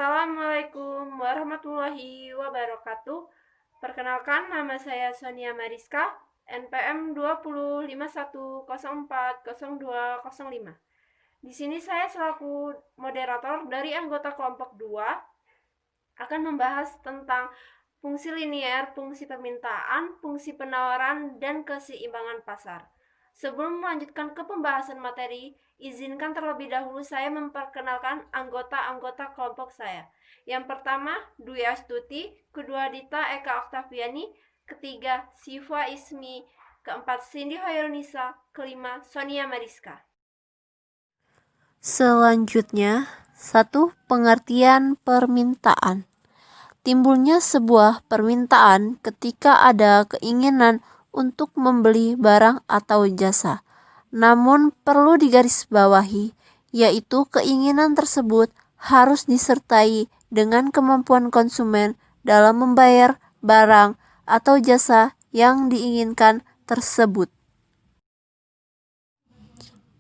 Assalamualaikum warahmatullahi wabarakatuh. Perkenalkan, nama saya Sonia Mariska, NPM 2051040205. Di sini saya selaku moderator dari anggota kelompok 2 akan membahas tentang fungsi linier, fungsi permintaan, fungsi penawaran, dan keseimbangan pasar. Sebelum melanjutkan ke pembahasan materi, izinkan terlebih dahulu saya memperkenalkan anggota-anggota kelompok saya. Yang pertama, Dwi Astuti, kedua Dita Eka Oktaviani, ketiga Siva Ismi, keempat Cindy Hoirunisa, kelima Sonia Mariska. Selanjutnya, 1. Pengertian permintaan. Timbulnya sebuah permintaan ketika ada keinginan untuk membeli barang atau jasa. Namun perlu digarisbawahi, yaitu keinginan tersebut harus disertai dengan kemampuan konsumen dalam membayar barang atau jasa yang diinginkan tersebut.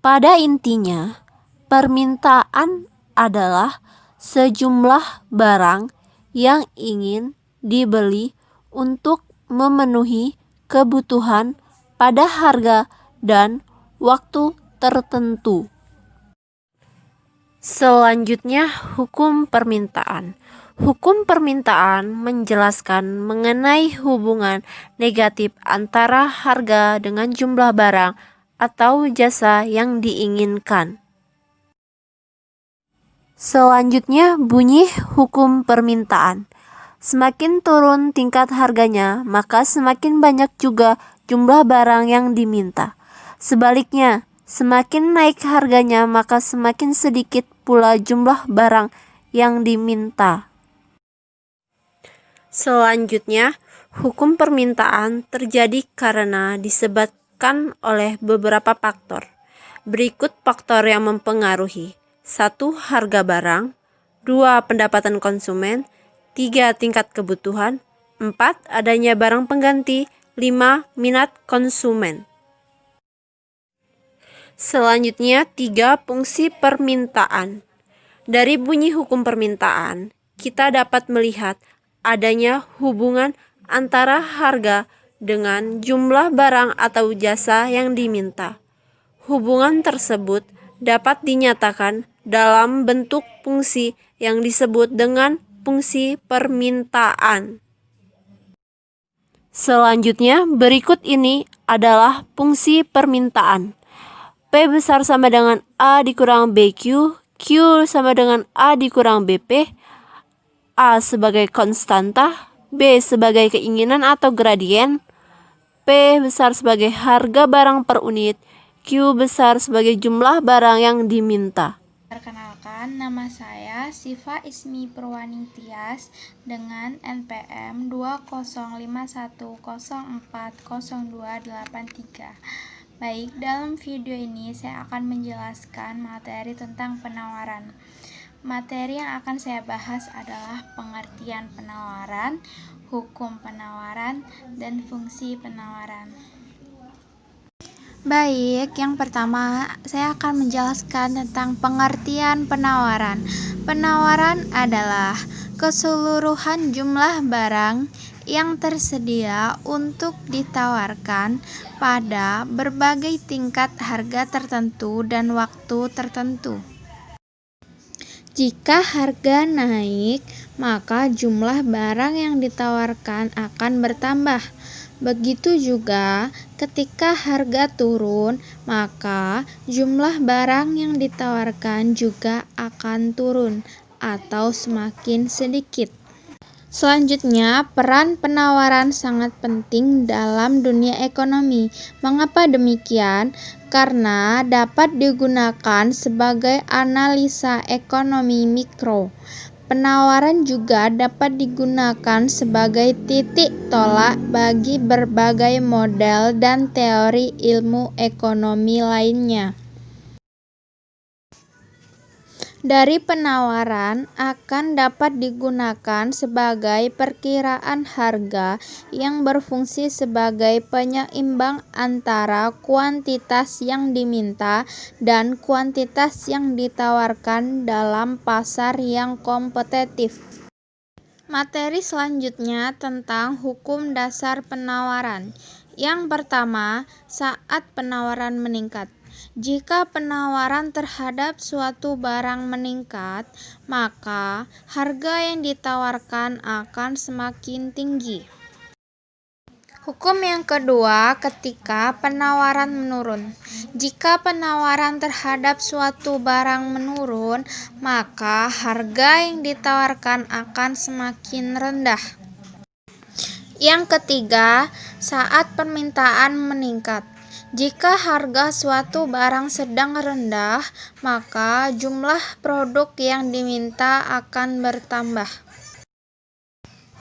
Pada intinya, permintaan adalah sejumlah barang yang ingin dibeli untuk memenuhi kebutuhan pada harga dan waktu tertentu. Selanjutnya, hukum permintaan. Hukum permintaan menjelaskan mengenai hubungan negatif antara harga dengan jumlah barang atau jasa yang diinginkan. Selanjutnya, bunyi hukum permintaan. Semakin turun tingkat harganya, maka semakin banyak juga jumlah barang yang diminta. Sebaliknya, semakin naik harganya, maka semakin sedikit pula jumlah barang yang diminta. Selanjutnya, hukum permintaan terjadi karena disebabkan oleh beberapa faktor. Berikut faktor yang mempengaruhi. 1. Harga barang. 2. Pendapatan konsumen. 3. Tingkat kebutuhan. 4. Adanya barang pengganti. 5. Minat konsumen. Selanjutnya, 3. Fungsi permintaan. Dari bunyi hukum permintaan, kita dapat melihat adanya hubungan antara harga dengan jumlah barang atau jasa yang diminta. Hubungan tersebut dapat dinyatakan dalam bentuk fungsi yang disebut dengan fungsi permintaan. Selanjutnya, berikut ini adalah fungsi permintaan. P besar sama dengan A dikurang BQ, Q sama dengan A dikurang BP, A sebagai konstanta, B sebagai keinginan atau gradien, P besar sebagai harga barang per unit, Q besar sebagai jumlah barang yang diminta. Perkenalkan, nama saya Siva Ismi Purwani Tias dengan NPM 2051040283. Baik, dalam video ini saya akan menjelaskan materi tentang penawaran. Materi yang akan saya bahas adalah pengertian penawaran, hukum penawaran, dan fungsi penawaran. Baik, yang pertama saya akan menjelaskan tentang pengertian penawaran. Penawaran adalah keseluruhan jumlah barang yang tersedia untuk ditawarkan pada berbagai tingkat harga tertentu dan waktu tertentu. Jika harga naik, maka jumlah barang yang ditawarkan akan bertambah. Begitu juga ketika harga turun, maka jumlah barang yang ditawarkan juga akan turun atau semakin sedikit. Selanjutnya, peran penawaran sangat penting dalam dunia ekonomi. Mengapa demikian? Karena dapat digunakan sebagai analisa ekonomi mikro. Penawaran juga dapat digunakan sebagai titik tolak bagi berbagai model dan teori ilmu ekonomi lainnya. dari penawaran akan dapat digunakan sebagai perkiraan harga yang berfungsi sebagai penyeimbang antara kuantitas yang diminta dan kuantitas yang ditawarkan dalam pasar yang kompetitif. Materi selanjutnya tentang hukum dasar penawaran. Yang pertama, saat penawaran meningkat. Jika penawaran terhadap suatu barang meningkat, maka harga yang ditawarkan akan semakin tinggi. Hukum yang kedua, ketika penawaran menurun. Jika penawaran terhadap suatu barang menurun, maka harga yang ditawarkan akan semakin rendah. Yang ketiga, saat permintaan meningkat. Jika harga suatu barang sedang rendah, maka jumlah produk yang diminta akan bertambah.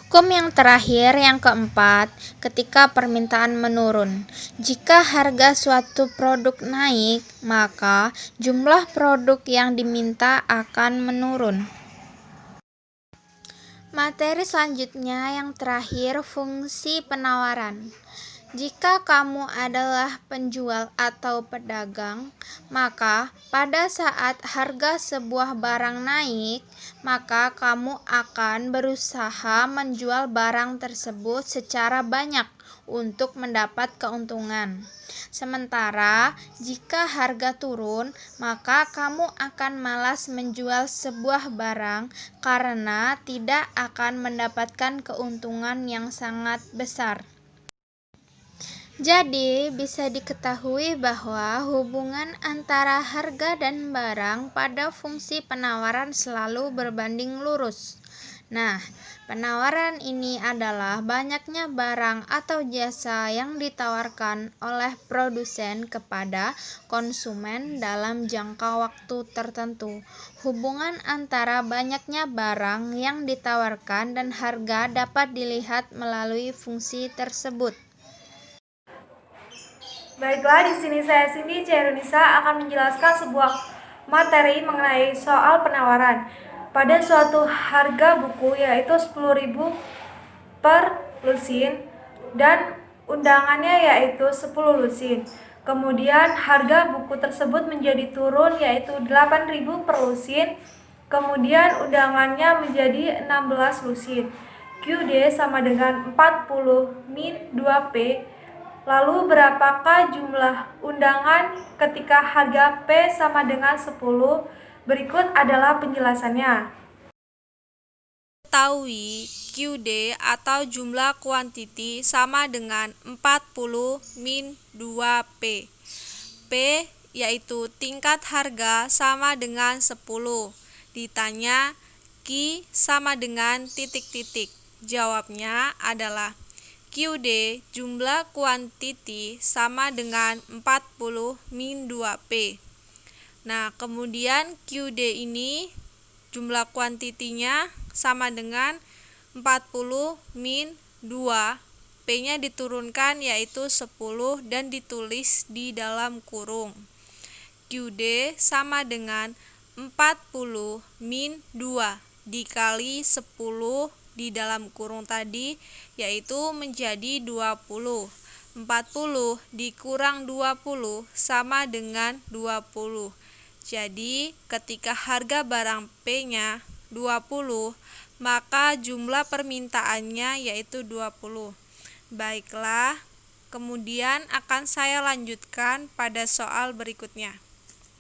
Hukum yang terakhir, yang keempat, ketika permintaan menurun. Jika harga suatu produk naik, maka jumlah produk yang diminta akan menurun. Materi selanjutnya yang terakhir, fungsi penawaran. Jika kamu adalah penjual atau pedagang, maka pada saat harga sebuah barang naik, maka kamu akan berusaha menjual barang tersebut secara banyak untuk mendapat keuntungan. Sementara jika harga turun, maka kamu akan malas menjual sebuah barang karena tidak akan mendapatkan keuntungan yang sangat besar. Jadi, bisa diketahui bahwa hubungan antara harga dan barang pada fungsi penawaran selalu berbanding lurus. Nah, penawaran ini adalah banyaknya barang atau jasa yang ditawarkan oleh produsen kepada konsumen dalam jangka waktu tertentu. Hubungan antara banyaknya barang yang ditawarkan dan harga dapat dilihat melalui fungsi tersebut. Baiklah, di sini saya Cindy Cerunisa akan menjelaskan sebuah materi mengenai soal penawaran. Pada suatu harga buku yaitu 10.000 per lusin dan undangannya yaitu 10 lusin. Kemudian harga buku tersebut menjadi turun yaitu 8.000 per lusin. Kemudian undangannya menjadi 16 lusin. QD sama dengan 40 min 2P. Lalu berapakah jumlah undangan ketika harga P sama dengan 10? Berikut adalah penjelasannya. Ketahui QD atau jumlah kuantiti sama dengan 40 min 2P. P yaitu tingkat harga sama dengan 10. Ditanya Q sama dengan titik-titik. Jawabnya adalah QD jumlah kuantiti sama dengan 40 min 2P. Nah, kemudian QD ini jumlah kuantitinya sama dengan 40 min 2. P-nya diturunkan yaitu 10 dan ditulis di dalam kurung. QD sama dengan 40 min 2 dikali 10 di dalam kurung tadi yaitu menjadi 20. 40 dikurang 20 sama dengan 20. Jadi ketika harga barang P-nya 20, maka jumlah permintaannya yaitu 20. Baiklah, kemudian akan saya lanjutkan pada soal berikutnya.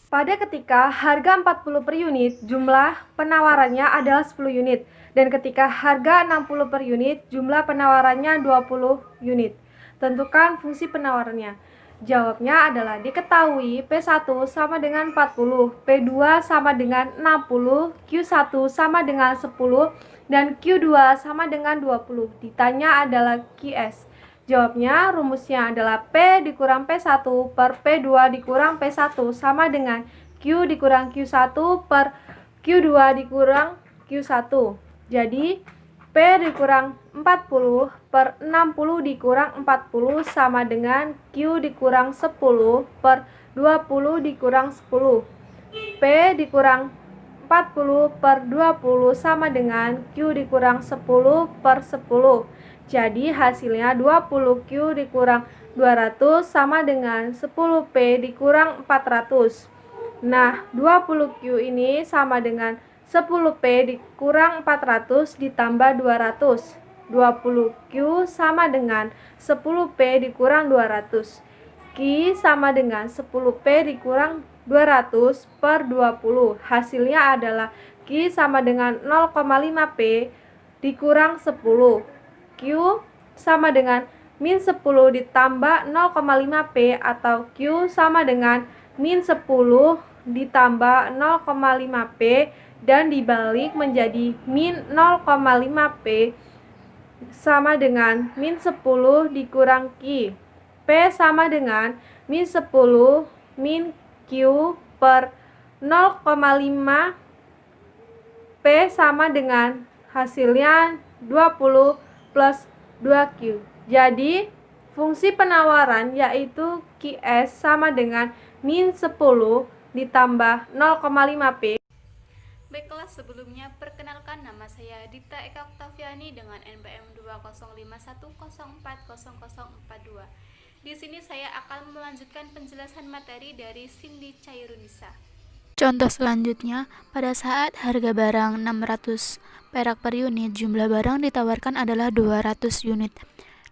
Pada ketika harga 40 per unit, jumlah penawarannya adalah 10 unit. Dan ketika harga 60 per unit, jumlah penawarannya 20 unit. Tentukan fungsi penawarannya. Jawabnya adalah diketahui P1 sama dengan 40, P2 sama dengan 60, Q1 sama dengan 10, dan Q2 sama dengan 20. Ditanya adalah QS. Jawabnya rumusnya adalah P dikurang P1 per P2 dikurang P1 sama dengan Q dikurang Q1 per Q2 dikurang Q1. Jadi P dikurang 40 per 60 dikurang 40 sama dengan Q dikurang 10 per 20 dikurang 10. P dikurang 40/20 sama dengan Q dikurang 10/10. Jadi hasilnya 20Q dikurang 200 sama dengan 10P dikurang 400. Nah, 20Q ini sama dengan 10P dikurang 400 ditambah 200. 20Q sama dengan 10P dikurang 200. Q sama dengan 10P dikurang 200/20. Hasilnya adalah Q sama dengan 0,5P dikurang 10. Q sama dengan min 10 ditambah 0,5P atau Q sama dengan min 10 ditambah 0,5P dan dibalik menjadi min 0,5P sama dengan min 10 dikurang Q. P sama dengan min 10 min Q per 0,5 P sama dengan hasilnya 20 plus 2Q. Jadi fungsi penawaran yaitu QS sama dengan min 10 ditambah 0,5P. Baiklah, sebelumnya perkenalkan, nama saya Dita Eka Oktaviani dengan NPM 20510404042. Di sini saya akan melanjutkan penjelasan materi dari Cindy Cairunisa. Contoh selanjutnya, pada saat harga barang 600 perak per unit, jumlah barang ditawarkan adalah 200 unit.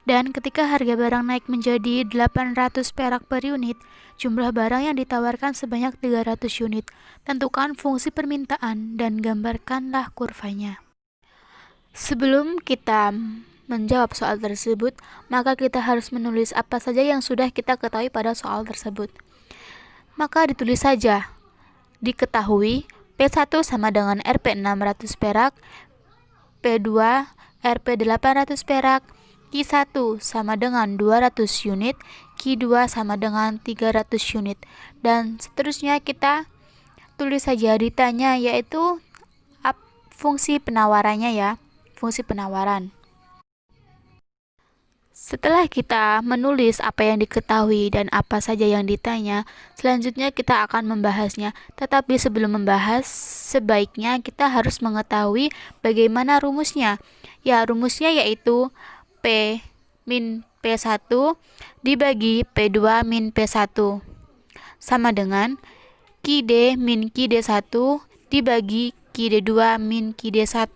Dan ketika harga barang naik menjadi 800 perak per unit, jumlah barang yang ditawarkan sebanyak 300 unit. Tentukan fungsi permintaan dan gambarkanlah kurvanya. Sebelum kita menjawab soal tersebut, maka kita harus menulis apa saja yang sudah kita ketahui pada soal tersebut. Maka ditulis saja, diketahui P1 sama dengan Rp 600 perak, P2 Rp 800 perak, Q1 sama dengan 200 unit, Q2 sama dengan 300 unit, dan seterusnya kita tulis saja ditanya, yaitu fungsi penawarannya ya, fungsi penawaran. Setelah kita menulis apa yang diketahui dan apa saja yang ditanya, selanjutnya kita akan membahasnya. Tetapi sebelum membahas, sebaiknya kita harus mengetahui bagaimana rumusnya. Ya, rumusnya yaitu P min P1 dibagi P2 min P1 sama dengan QD min QD1 dibagi QD2 min QD1.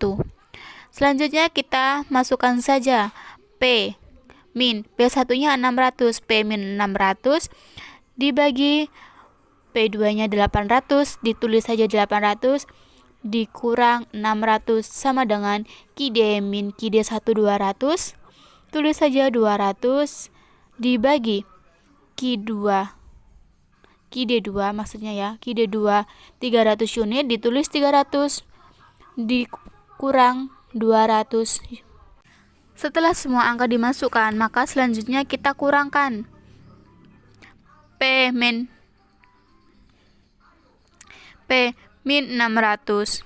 Selanjutnya kita masukkan saja P min P1-nya 600, P min 600 dibagi P2-nya 800, ditulis saja 800 dikurang 600 sama dengan QD min QD1 200. Tulis saja 200 dibagi QD2 maksudnya ya, QD2 300 unit, ditulis 300 dikurang 200. Setelah semua angka dimasukkan, maka selanjutnya kita kurangkan P min 600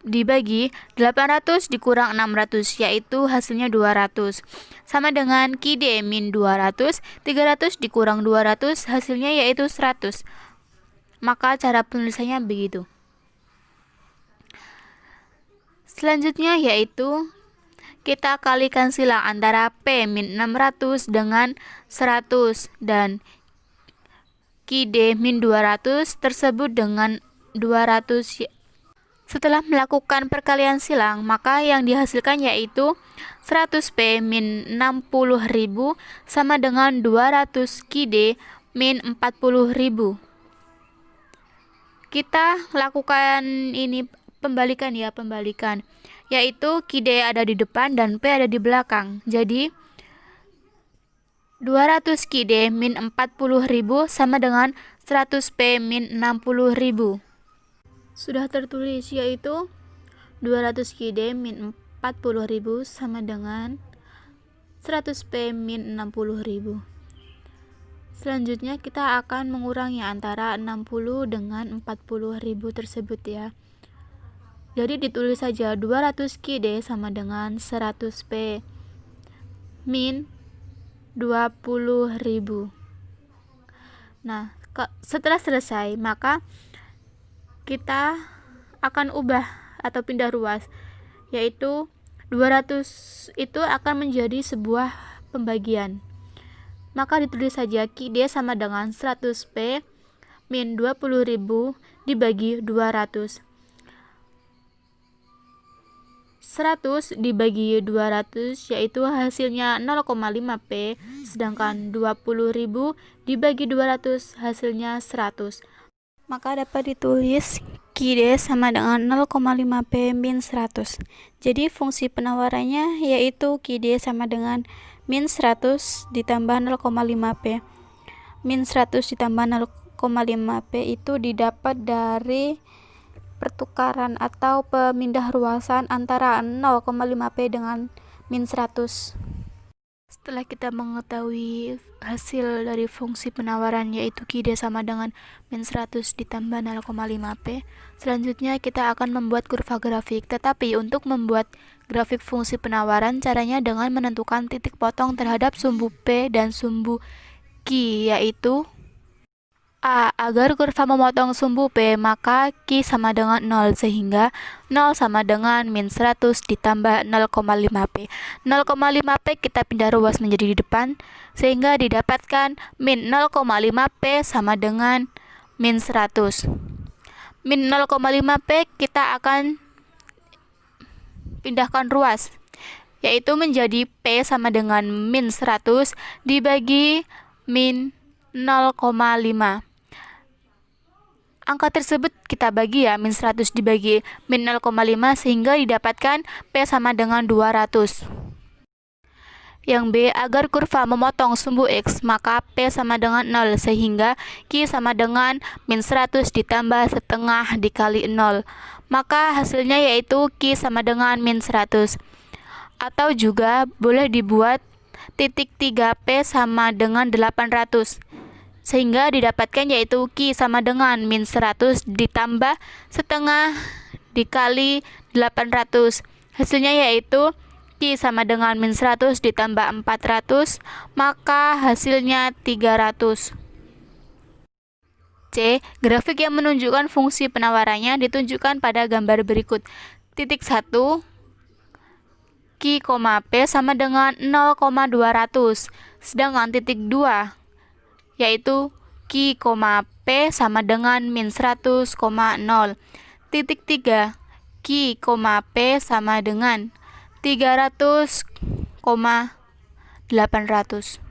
dibagi 800 dikurang 600, yaitu hasilnya 200, sama dengan QD min 200, 300 dikurang 200, hasilnya yaitu 100. Maka cara penulisannya begitu. Selanjutnya yaitu kita kalikan silang antara P min 600 dengan 100 dan QD min 200 tersebut dengan 200. Setelah melakukan perkalian silang, maka yang dihasilkan yaitu 100P min 60.000 sama dengan 200 QD min 40.000. Kita lakukan ini pembalikan, yaitu QD ada di depan dan P ada di belakang. Jadi 200 QD min 40.000 sama dengan 100P min 60.000. Sudah tertulis, yaitu 200 QD min 40.000 sama dengan 100P min 60.000. Selanjutnya kita akan mengurangi antara 60 dengan 40.000 tersebut ya. Jadi ditulis saja 200 QD sama dengan 100P min 20.000. Nah, setelah selesai, maka kita akan ubah atau pindah ruas, yaitu 200 itu akan menjadi sebuah pembagian. Maka ditulis saja QD sama dengan 100P min 20.000 dibagi 200. 100 dibagi 200 yaitu hasilnya 0,5P, sedangkan 20.000 dibagi 200 hasilnya 100. Maka dapat ditulis QD sama dengan 0,5P min 100. Jadi fungsi penawarannya yaitu QD sama dengan min 100 ditambah 0,5P. Min 100 ditambah 0,5P itu didapat dari pertukaran atau pemindah ruasan antara 0,5P dengan min 100. Setelah kita mengetahui hasil dari fungsi penawaran yaitu QD sama dengan min 100 ditambah 0,5P, selanjutnya kita akan membuat kurva grafik. Tetapi untuk membuat grafik fungsi penawaran, caranya dengan menentukan titik potong terhadap sumbu P dan sumbu Q, yaitu A. Agar kurva memotong sumbu P, maka Q sama dengan 0, sehingga 0 sama dengan min 100 ditambah 0,5P. 0,5P kita pindah ruas menjadi di depan, sehingga didapatkan min 0,5P sama dengan min 100. Min 0,5P kita akan pindahkan ruas, yaitu menjadi P sama dengan min 100 dibagi min 0,5. Angka tersebut kita bagi ya, min 100 dibagi min 0,5 sehingga didapatkan P sama dengan 200. Yang B, agar kurva memotong sumbu X, maka P sama dengan 0 sehingga Q sama dengan min 100 ditambah setengah dikali 0. Maka hasilnya yaitu Q sama dengan min 100. Atau juga boleh dibuat titik 3P sama dengan 800. Sehingga didapatkan yaitu Q sama dengan min 100 ditambah setengah dikali 800. Hasilnya yaitu Q sama dengan min 100 ditambah 400, maka hasilnya 300. C. Grafik yang menunjukkan fungsi penawarannya ditunjukkan pada gambar berikut. Titik 1, Q, P sama dengan 0,200. Sedangkan titik 2 yaitu Q, P sama dengan min 100,0. Titik 3, Q, P sama dengan 300,800.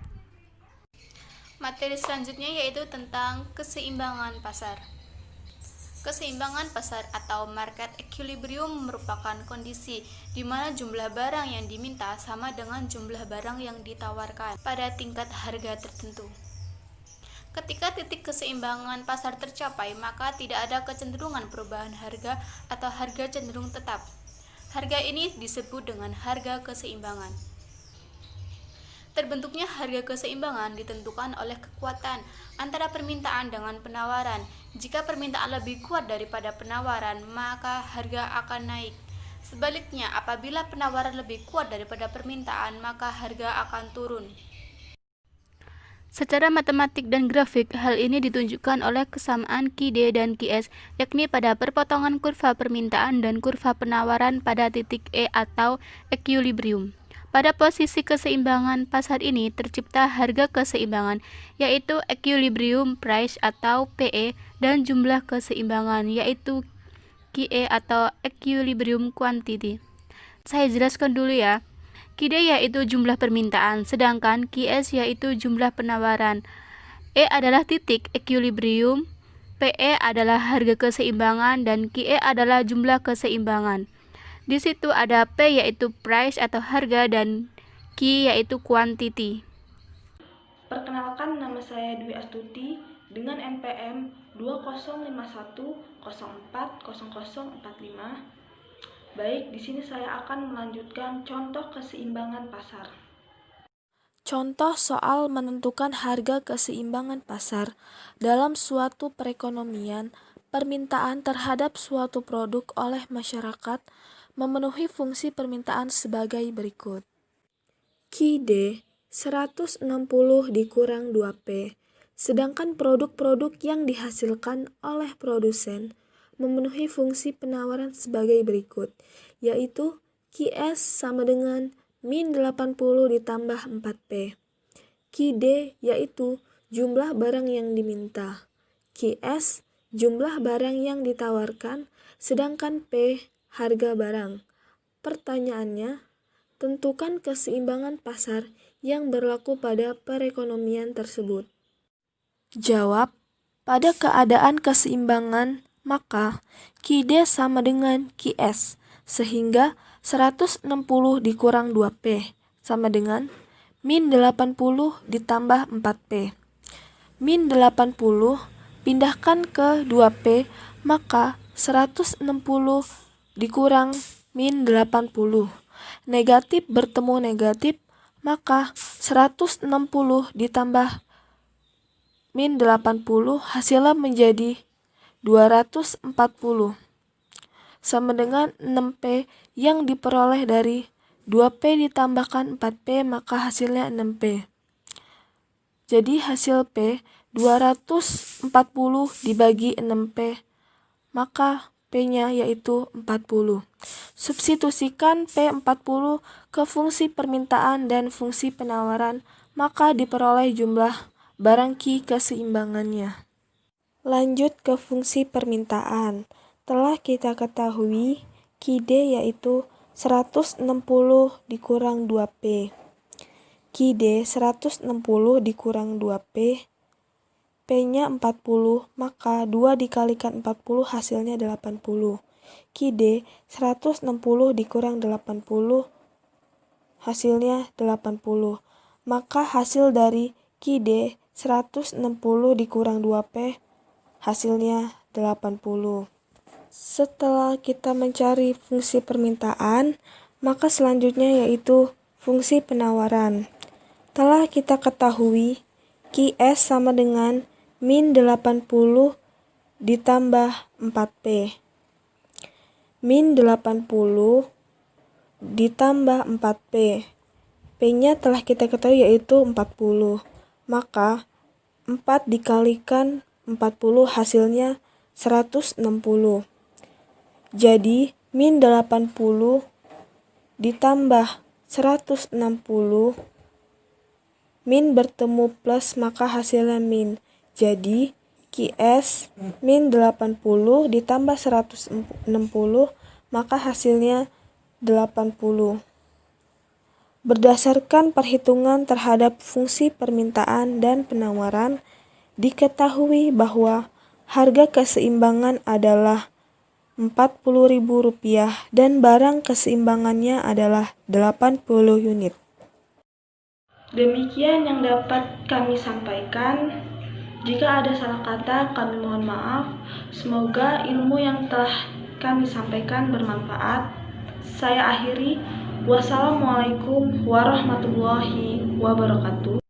Materi selanjutnya yaitu tentang keseimbangan pasar. Keseimbangan pasar atau market equilibrium merupakan kondisi di mana jumlah barang yang diminta sama dengan jumlah barang yang ditawarkan pada tingkat harga tertentu. Ketika titik keseimbangan pasar tercapai, maka tidak ada kecenderungan perubahan harga atau harga cenderung tetap. Harga ini disebut dengan harga keseimbangan. Terbentuknya harga keseimbangan ditentukan oleh kekuatan antara permintaan dengan penawaran. Jika permintaan lebih kuat daripada penawaran, maka harga akan naik. Sebaliknya, apabila penawaran lebih kuat daripada permintaan, maka harga akan turun. Secara matematik dan grafik, hal ini ditunjukkan oleh kesamaan QD dan QS, yakni pada perpotongan kurva permintaan dan kurva penawaran pada titik E atau equilibrium. Pada posisi keseimbangan pasar ini tercipta harga keseimbangan, yaitu equilibrium price atau PE, dan jumlah keseimbangan, yaitu QE atau equilibrium quantity. Saya jelaskan dulu ya. QD yaitu jumlah permintaan, sedangkan QS yaitu jumlah penawaran. E adalah titik equilibrium, PE adalah harga keseimbangan, dan QE adalah jumlah keseimbangan. Di situ ada P yaitu price atau harga dan Q yaitu quantity. Perkenalkan, nama saya Dwi Astuti dengan NPM 2051040045. Baik, di sini saya akan melanjutkan contoh keseimbangan pasar. Contoh soal menentukan harga keseimbangan pasar dalam suatu perekonomian. Permintaan terhadap suatu produk oleh masyarakat memenuhi fungsi permintaan sebagai berikut. QD 160 dikurang 2P, sedangkan produk-produk yang dihasilkan oleh produsen memenuhi fungsi penawaran sebagai berikut, yaitu QS sama dengan min 80 ditambah 4P. QD yaitu jumlah barang yang diminta. QS jumlah barang yang ditawarkan, sedangkan P harga barang. Pertanyaannya, tentukan keseimbangan pasar yang berlaku pada perekonomian tersebut. Jawab, pada keadaan keseimbangan, maka QD sama dengan QS, sehingga 160 dikurang 2P sama dengan min 80 ditambah 4P. Min 80 pindahkan ke 2P, maka 160 dikurang min 80. Negatif bertemu negatif, maka 160 ditambah min 80 hasilnya menjadi 240. Sama dengan 6P yang diperoleh dari 2P ditambahkan 4P, maka hasilnya 6P. Jadi hasil P 240 dibagi 6P, maka P-nya yaitu 40. Substitusikan P40 ke fungsi permintaan dan fungsi penawaran, maka diperoleh jumlah barang Q keseimbangannya. Lanjut ke fungsi permintaan. Telah kita ketahui QD yaitu 160 dikurang 2P. QD 160 dikurang 2P, P-nya 40, maka 2 dikalikan 40 hasilnya 80. QD 160 dikurang 80 hasilnya 80. Maka hasil dari QD 160 dikurang 2P hasilnya 80. Setelah kita mencari fungsi permintaan, maka selanjutnya yaitu fungsi penawaran. Telah kita ketahui QS sama dengan min 80 ditambah 4P. Min 80 ditambah 4P. P-nya telah kita ketahui yaitu 40. Maka 4 dikalikan 40 hasilnya 160. Jadi min 80 ditambah 160, min bertemu plus maka hasilnya min. Jadi QS min 80 ditambah 160 maka hasilnya 80. Berdasarkan perhitungan terhadap fungsi permintaan dan penawaran, diketahui bahwa harga keseimbangan adalah Rp40.000 dan barang keseimbangannya adalah 80 unit. Demikian yang dapat kami sampaikan. Jika ada salah kata, kami mohon maaf. Semoga ilmu yang telah kami sampaikan bermanfaat. Saya akhiri. Wassalamualaikum warahmatullahi wabarakatuh.